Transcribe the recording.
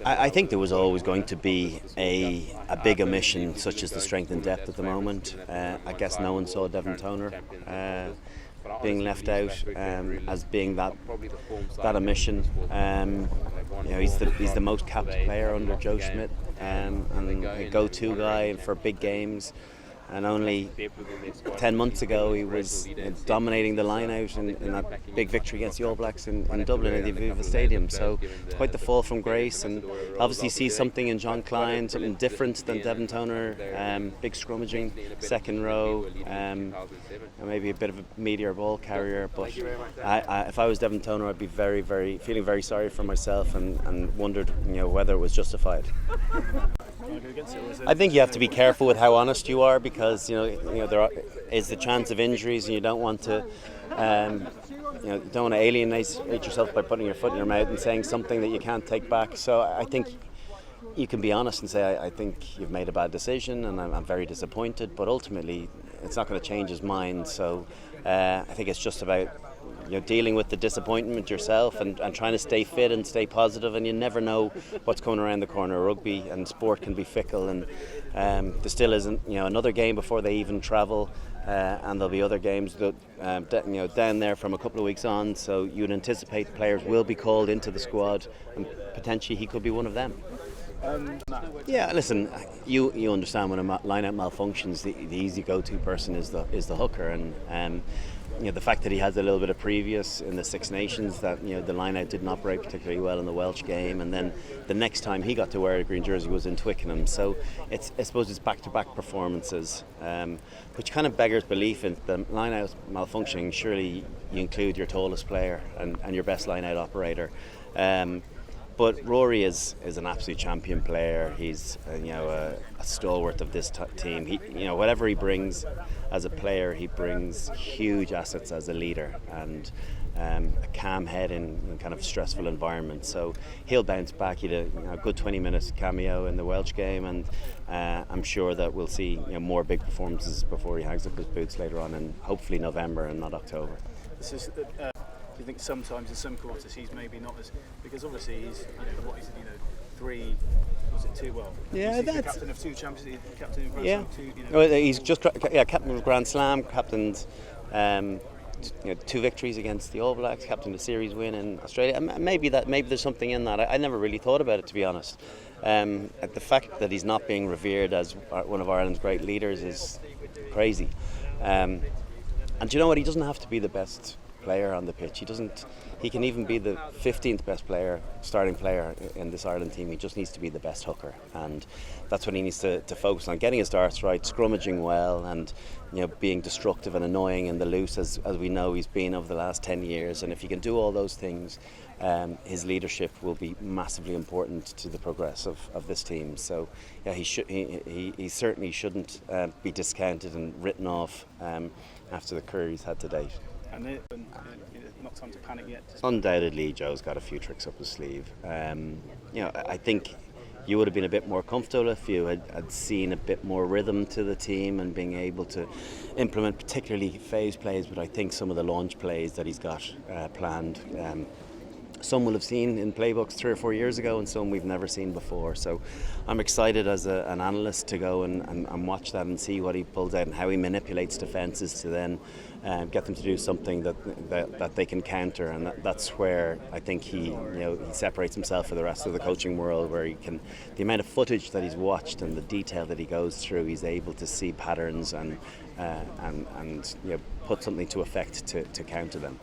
I think there was always going to be a big omission, such as the strength and depth at the moment. I guess no one saw Devin Toner being left out as being that omission. He's the most capped player under Joe Schmidt and a go-to guy for big games. And only 10 months ago he was dominating the line out in that big victory against the All Blacks in Dublin at the Aviva Stadium. So it's quite the fall from grace, and obviously see something in Jean Kleyn, something different than Devin Toner, big scrummaging, second row, and maybe a bit of a meatier ball carrier. But if I was Devin Toner, I'd be feeling very sorry for myself and wondered whether it was justified. I think you have to be careful with how honest you are, because there is the chance of injuries, and you don't want to alienate yourself by putting your foot in your mouth and saying something that you can't take back. So I think you can be honest and say, I think you've made a bad decision and I'm very disappointed, but ultimately it's not going to change his mind. So I think it's just about dealing with the disappointment yourself and trying to stay fit and stay positive, and you never know what's coming around the corner. Rugby and sport can be fickle, and there still isn't another game before they even travel, and there'll be other games that down there from a couple of weeks on, so you'd anticipate players will be called into the squad, and potentially he could be one of them. Yeah, listen, you understand when a line-out malfunctions, the easy go-to person is the hooker, and the fact that he has a little bit of previous in the Six Nations, that the line-out didn't operate particularly well in the Welsh game, and then the next time he got to wear a green jersey was in Twickenham. So I suppose it's back-to-back performances, which kind of beggars belief. In the line-out malfunctioning, surely you include your tallest player and your best line-out operator. But Rory is an absolute champion player. He's a stalwart of this team. He, whatever he brings as a player, he brings huge assets as a leader and a calm head in kind of stressful environments. So he'll bounce back. He had a good 20-minute cameo in the Welsh game, and I'm sure that we'll see more big performances before he hangs up his boots later on in hopefully November and not October. This is. Do you think sometimes in some quarters he's maybe not as, because obviously he's he's the captain of two Champions League, captain of Grand Slam, he's just captain of Grand Slam, captained two victories against the All Blacks, captained a series win in Australia. Maybe there's something in that. I never really thought about it, to be honest. The fact that he's not being revered as one of Ireland's great leaders is crazy. And do you know what? He doesn't have to be the best player on the pitch. He can even be the 15th best starting player in this Ireland team. He just needs to be the best hooker, and that's what he needs to focus on: getting his darts right, scrummaging well, and being destructive and annoying in the loose, as we know he's been over the last 10 years. And if he can do all those things, his leadership will be massively important to the progress of this team. So yeah, he certainly shouldn't be discounted and written off after the career he's had to date. And not time to panic yet? Undoubtedly, Joe's got a few tricks up his sleeve. I think you would have been a bit more comfortable if you had seen a bit more rhythm to the team and being able to implement particularly phase plays. But I think some of the launch plays that he's got planned, some we'll have seen in playbooks 3 or 4 years ago, and some we've never seen before. So I'm excited as an analyst to go and watch that and see what he pulls out and how he manipulates defences to then get them to do something that they can counter. And that's where I think he separates himself from the rest of the coaching world, where the amount of footage that he's watched and the detail that he goes through, he's able to see patterns and put something to effect to counter them.